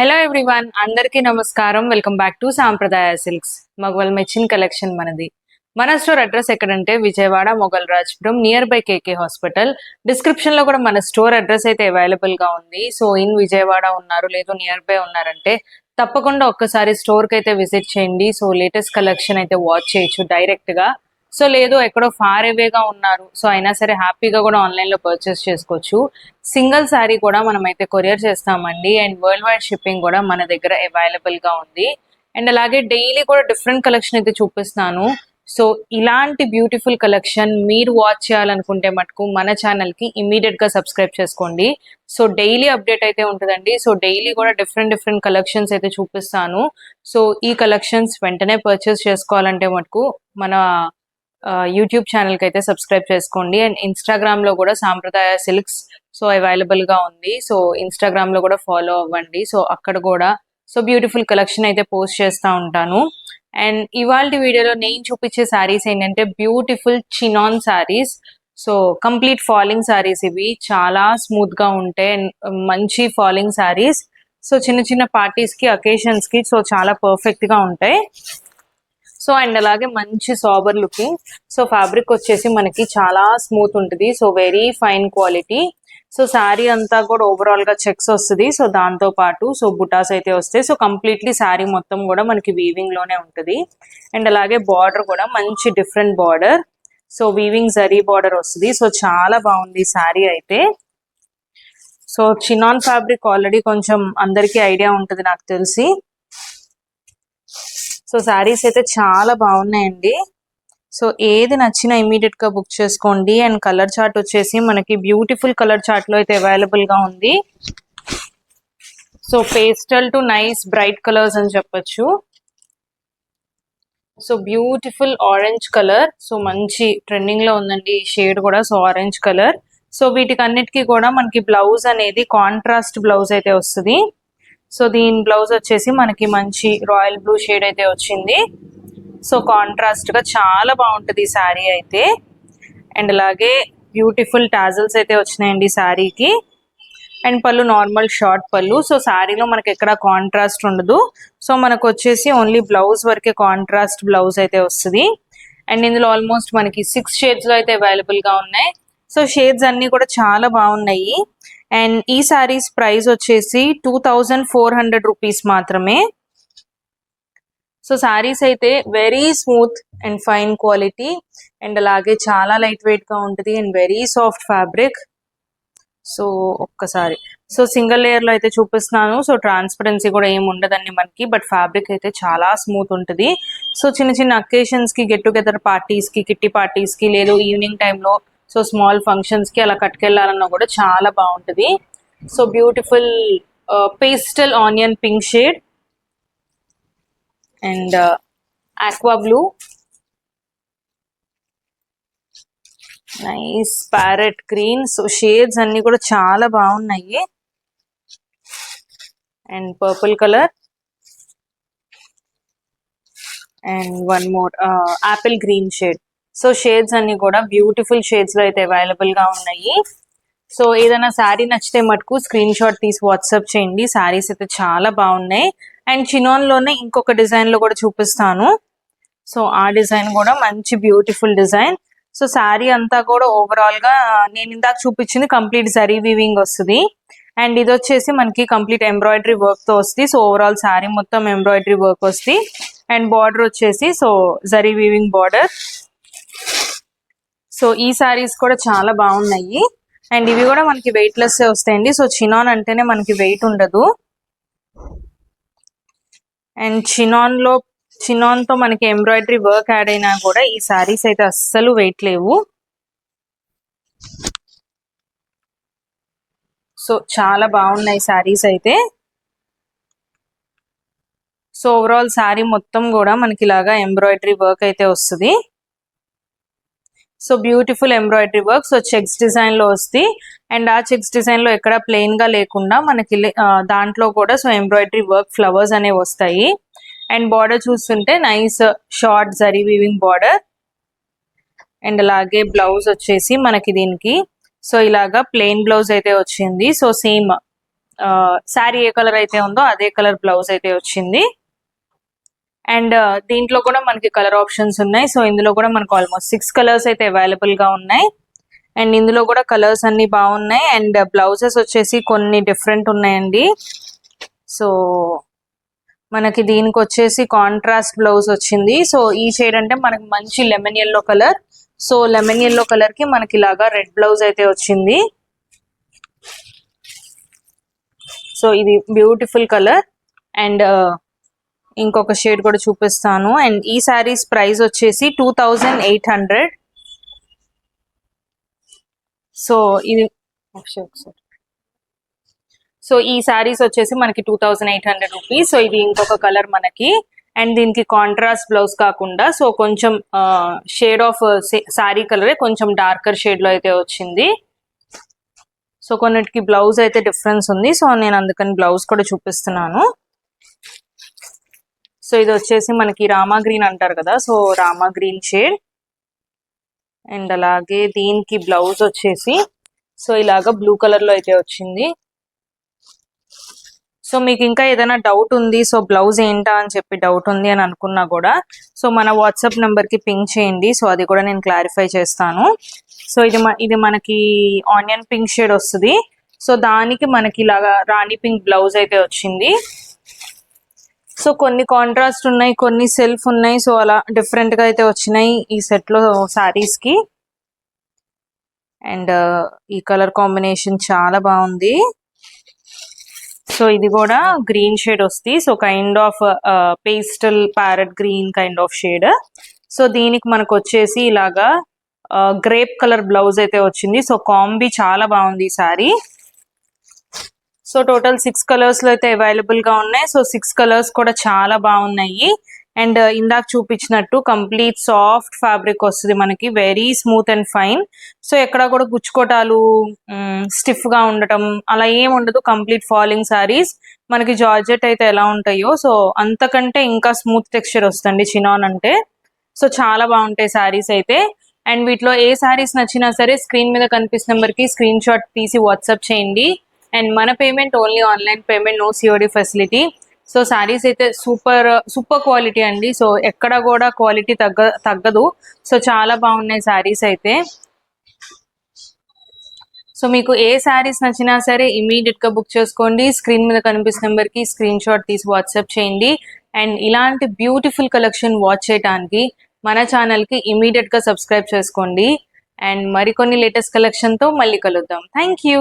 Hello everyone, అందరికీ నమస్కారం. Welcome back to Sampradaya Silks. మగవల్ మెచ్చిన్ కలెక్షన్ మనది. మన స్టోర్ అడ్రస్ ఎక్కడంటే Vijayawada Mogal Rajpuram, nearby KK hospital. Description లో కూడా మన స్టోర్ అడ్రస్ అయితే అవైలబుల్ గా ఉంది. సో ఇన్ విజయవాడ ఉన్నారు లేదు నియర్ బై ఉన్నారంటే తప్పకుండా ఒక్కసారి స్టోర్ కి అయితే విజిట్ చేయండి. సో లేటెస్ట్ కలెక్షన్ అయితే వాచ్ చేయొచ్చు డైరెక్ట్ గా. సో లేదు ఎక్కడో ఫార్ అవేగా ఉన్నారు, సో అయినా సరే హ్యాపీగా కూడా ఆన్లైన్ లో పర్చేస్ చేసుకోవచ్చు. సింగిల్ శారీ కూడా మనం అయితే కొరియర్ చేస్తామండి. అండ్ వరల్డ్ వైడ్ షిప్పింగ్ కూడా మన దగ్గర అవైలబుల్ గా ఉంది. అండ్ అలాగే డైలీ కూడా డిఫరెంట్ కలెక్షన్ అయితే చూపిస్తాను. సో ఇలాంటి బ్యూటిఫుల్ కలెక్షన్ మీరు వాచ్ చేయాలనుకుంటే మటుకు మన ఛానల్ కి ఇమీడియట్ గా సబ్స్క్రైబ్ చేసుకోండి. సో డైలీ అప్డేట్ అయితే ఉంటుందండి. సో డైలీ కూడా డిఫరెంట్ కలెక్షన్స్ అయితే చూపిస్తాను. సో ఈ కలెక్షన్స్ వెంటనే పర్చేస్ చేసుకోవాలంటే మటుకు మన యూట్యూబ్ ఛానల్ కి అయితే సబ్స్క్రైబ్ చేసుకోండి. అండ్ ఇన్స్టాగ్రామ్ లో కూడా సాంప్రదాయ సిల్క్స్ సో అవైలబుల్ గా ఉంది. సో ఇన్స్టాగ్రామ్ లో కూడా ఫాలో అవ్వండి. సో అక్కడ కూడా సో బ్యూటిఫుల్ కలెక్షన్ అయితే పోస్ట్ చేస్తూ ఉంటాను. అండ్ ఇవాళ వీడియోలో నేను చూపించే శారీస్ ఏంటంటే beautiful chinon saris. So complete falling saris, ఇవి చాలా స్మూత్ గా ఉంటాయి. మంచి ఫాలింగ్ శారీస్. సో చిన్న చిన్న పార్టీస్ కి, అకేషన్స్ కి సో చాలా పర్ఫెక్ట్ గా ఉంటాయి. సో అండ్ అలాగే మంచి సాబర్ లుకింగ్. సో ఫ్యాబ్రిక్ వచ్చేసి మనకి చాలా స్మూత్ ఉంటుంది. So very fine quality. So sari అంతా కూడా ఓవరాల్ గా చెక్స్ వస్తుంది. సో దాంతో పాటు సో బుటాస్ అయితే వస్తాయి. సో కంప్లీట్లీ శారీ మొత్తం కూడా మనకి వీవింగ్ లోనే ఉంటుంది. అండ్ అలాగే బార్డర్ కూడా మంచి different border. So weaving zari border వస్తుంది. సో చాలా బాగుంది శారీ అయితే. సో చినాన్ ఫ్యాబ్రిక్ ఆల్రెడీ కొంచెం అందరికీ ఐడియా ఉంటుంది నాకు తెలిసి. సో శారీస్ అయితే చాలా బాగున్నాయండి. సో ఏది నచ్చినా ఇమీడియట్ గా బుక్ చేసుకోండి. అండ్ కలర్ చార్ట్ వచ్చేసి మనకి బ్యూటిఫుల్ కలర్ చార్ట్ లో అయితే అవైలబుల్ గా ఉంది. So pastel to nice bright colours అని చెప్పొచ్చు. So beautiful orange colour. So మంచి ట్రెండింగ్ లో ఉందండి ఈ షేడ్ కూడా. So orange colour. సో వీటికి అన్నిటికీ కూడా మనకి బ్లౌజ్ అనేది కాంట్రాస్ట్ బ్లౌజ్ అయితే వస్తుంది. సో దీని బ్లౌజ్ వచ్చేసి మనకి మంచి రాయల్ బ్లూ షేడ్ అయితే వచ్చింది. సో కాంట్రాస్ట్ గా చాలా బాగుంటుంది ఈ శారీ అయితే. అండ్ అలాగే బ్యూటిఫుల్ టాజల్స్ అయితే వచ్చినాయండి శారీకి. అండ్ పళ్ళు నార్మల్ షార్ట్ పళ్ళు. సో శారీలో మనకి ఎక్కడ కాంట్రాస్ట్ ఉండదు. సో మనకు వచ్చేసి ఓన్లీ బ్లౌజ్ వరకే కాంట్రాస్ట్ బ్లౌజ్ అయితే వస్తుంది. అండ్ ఇందులో ఆల్మోస్ట్ మనకి 6 షేడ్స్ లో అయితే అవైలబుల్ గా ఉన్నాయి. సో షేడ్స్ అన్ని కూడా చాలా బాగున్నాయి. అండ్ ఈ శారీస్ ప్రైస్ వచ్చేసి 2400 రూపీస్ మాత్రమే. సో శారీస్ అయితే very smooth and fine quality. And అలాగే చాలా లైట్ వెయిట్ గా ఉంటుంది and very soft fabric. So ఒక్కసారి సో సింగిల్ లేయర్ లో అయితే చూపిస్తున్నాను. సో ట్రాన్స్పరెన్సీ కూడా ఏమి ఉండదండి మనకి, బట్ ఫ్యాబ్రిక్ అయితే చాలా స్మూత్ ఉంటుంది. సో చిన్న చిన్న అకేషన్స్ కి, గెట్ టుగెదర్ పార్టీస్ కి, కిట్టి పార్టీస్ కి, లేదు ఈవినింగ్ టైంలో సో స్మాల్ ఫంక్షన్స్ కి అలా కట్టుకెళ్లాలన్నా కూడా చాలా బాగుంటుంది. So beautiful pastel onion pink shade and aqua blue, nice parrot green. So shades అన్ని కూడా చాలా బాగున్నాయి. And purple colour and one more Apple green shade. So shades అన్ని కూడా బ్యూటిఫుల్ షేడ్స్ లో అయితే అవైలబుల్ గా ఉన్నాయి. సో ఏదైనా శారీ నచ్చితే మటుకు స్క్రీన్ షాట్ తీసి వాట్సాప్ చేయండి. శారీస్ అయితే చాలా బాగున్నాయి. అండ్ చినాన్ లోనే ఇంకొక డిజైన్ లో కూడా చూపిస్తాను. సో ఆ డిజైన్ కూడా మంచి బ్యూటిఫుల్ డిజైన్. సో శారీ అంతా కూడా ఓవరాల్ గా నేను ఇందాక చూపించింది కంప్లీట్ జరీ వీవింగ్ వస్తుంది. అండ్ ఇది వచ్చేసి మనకి కంప్లీట్ ఎంబ్రాయిడరీ వర్క్ తో వస్తుంది. సో ఓవరాల్ శారీ మొత్తం ఎంబ్రాయిడరీ వర్క్ వస్తుంది. అండ్ బార్డర్ వచ్చేసి so zari weaving border. So ఈ శారీస్ కూడా చాలా బాగున్నాయి. అండ్ ఇవి కూడా మనకి వెయిట్ లెస్ వస్తాయండి. సో చినాన్ అంటేనే మనకి వెయిట్ ఉండదు. అండ్ చినాన్ తో మనకి ఎంబ్రాయిడరీ వర్క్ యాడ్ అయినా కూడా ఈ శారీస్ అయితే అస్సలు వెయిట్ లేవు. సో చాలా బాగున్నాయి శారీస్ అయితే. సో ఓవరాల్ శారీ మొత్తం కూడా మనకి ఇలాగా ఎంబ్రాయిడరీ వర్క్ అయితే వస్తుంది. So beautiful embroidery work. So checks design లో వస్తుంది. అండ్ ఆ చెక్స్ డిజైన్ లో ఎక్కడ ప్లెయిన్ గా లేకుండా మనకి దాంట్లో కూడా సో ఎంబ్రాయిడరీ వర్క్ ఫ్లవర్స్ అనేవి వస్తాయి. అండ్ బార్డర్ చూస్తుంటే nice short zari weaving border. And అలాగే బ్లౌజ్ వచ్చేసి మనకి దీనికి సో ఇలాగా ప్లెయిన్ బ్లౌజ్ అయితే వచ్చింది. సో సేమ్ శారీ ఏ కలర్ అయితే ఉందో అదే కలర్ బ్లౌజ్ అయితే వచ్చింది. అండ్ దీంట్లో కూడా మనకి కలర్ ఆప్షన్స్ ఉన్నాయి. సో ఇందులో కూడా మనకు ఆల్మోస్ట్ 6 కలర్స్ అయితే అవైలబుల్ గా ఉన్నాయి. అండ్ ఇందులో కూడా కలర్స్ అన్ని బాగున్నాయి. అండ్ బ్లౌజెస్ వచ్చేసి కొన్ని డిఫరెంట్ ఉన్నాయండి. సో మనకి దీనికి వచ్చేసి కాంట్రాస్ట్ బ్లౌజ్ వచ్చింది. సో ఈ షేడ్ అంటే మనకి మంచి lemon yellow colour. So lemon yellow colour కి మనకి ఇలాగా రెడ్ బ్లౌజ్ అయితే వచ్చింది. సో ఇది బ్యూటిఫుల్ కలర్. అండ్ ఇంకొక షేడ్ కూడా చూపిస్తాను. అండ్ ఈ శారీస్ ప్రైస్ వచ్చేసి 2800. సో ఇది సో ఈ శారీస్ వచ్చేసి మనకి 2800 రూపీస్. సో ఇది ఇంకొక కలర్ మనకి. అండ్ దీనికి కాంట్రాస్ట్ బ్లౌజ్ కాకుండా సో కొంచెం షేడ్ ఆఫ్ శారీ కలరే కొంచెం డార్కర్ షేడ్ లో అయితే వచ్చింది. సో కొన్నిటికి బ్లౌజ్ అయితే డిఫరెన్స్ ఉంది. సో నేను అందుకని బ్లౌజ్ కూడా చూపిస్తున్నాను. సో ఇది వచ్చేసి మనకి రామా గ్రీన్ అంటారు కదా, so Rama green shade. And అలాగే దీనికి బ్లౌజ్ వచ్చేసి సో ఇలాగా బ్లూ కలర్ లో అయితే వచ్చింది. సో మీకు ఇంకా ఏదైనా డౌట్ ఉంది, సో బ్లౌజ్ ఏంటా అని చెప్పి డౌట్ ఉంది అని అనుకున్నా కూడా సో మన వాట్సాప్ నెంబర్ కి పింక్ చేయండి. సో అది కూడా నేను క్లారిఫై చేస్తాను. సో ఇది మనకి ఆనియన్ పింక్ షేడ్ వస్తుంది. సో దానికి మనకి ఇలాగా రాణి పింక్ బ్లౌజ్ అయితే వచ్చింది. సో కొన్ని కాంట్రాస్ట్ ఉన్నాయి, కొన్ని సెల్ఫ్ ఉన్నాయి. సో అలా డిఫరెంట్ గా అయితే వచ్చినాయి ఈ సెట్ లో శారీస్ కి. అండ్ ఈ కలర్ కాంబినేషన్ చాలా బాగుంది. సో ఇది కూడా గ్రీన్ షేడ్ వస్తుంది. So kind of pastel parrot green kind of shade. So దీనికి మనకు వచ్చేసి ఇలాగా గ్రేప్ కలర్ బ్లౌజ్ అయితే వచ్చింది. సో కాంబీ చాలా బాగుంది ఈ సారీ. సో టోటల్ 6 కలర్స్ లో అయితే అవైలబుల్ గా ఉన్నాయి. సో 6 కలర్స్ కూడా చాలా బాగున్నాయి. అండ్ ఇందాక చూపించినట్టు కంప్లీట్ సాఫ్ట్ ఫ్యాబ్రిక్ వస్తుంది మనకి, very smooth and fine. So ఎక్కడ కూడా గుచ్చుకోటాలు స్టిఫ్ గా ఉండటం అలా ఏం ఉండదు. కంప్లీట్ ఫాలింగ్ సారీస్ మనకి జార్జెట్ అయితే ఎలా ఉంటాయో సో అంతకంటే ఇంకా స్మూత్ టెక్స్చర్ వస్తుంది చినాన్ అంటే. సో చాలా బాగుంటాయి సారీస్ అయితే. అండ్ వీటిలో ఏ సారీస్ నచ్చినా సరే స్క్రీన్ మీద కనిపిస్తున్న నెంబర్ కి స్క్రీన్ షాట్ తీసి వాట్సాప్ చేయండి. అండ్ మన payment only online payment, no COD facility. So saris అయితే సూపర్ క్వాలిటీ అండి. సో ఎక్కడ కూడా క్వాలిటీ తగ్గదు. సో చాలా బాగున్నాయి సారీస్ అయితే. సో మీకు ఏ సారీస్ నచ్చినా సరే ఇమీడియట్ గా బుక్ చేసుకోండి. స్క్రీన్ మీద కనిపిస్తున్న నెంబర్ కి స్క్రీన్ షాట్ తీసి వాట్సాప్ చేయండి. అండ్ ఇలాంటి బ్యూటిఫుల్ కలెక్షన్ వాచ్ చేయడానికి మన ఛానల్ కి ఇమీడియట్ గా సబ్స్క్రైబ్ చేసుకోండి. అండ్ మరికొన్ని లేటెస్ట్ కలెక్షన్ తో మళ్ళీ కలుద్దాం. Thank you.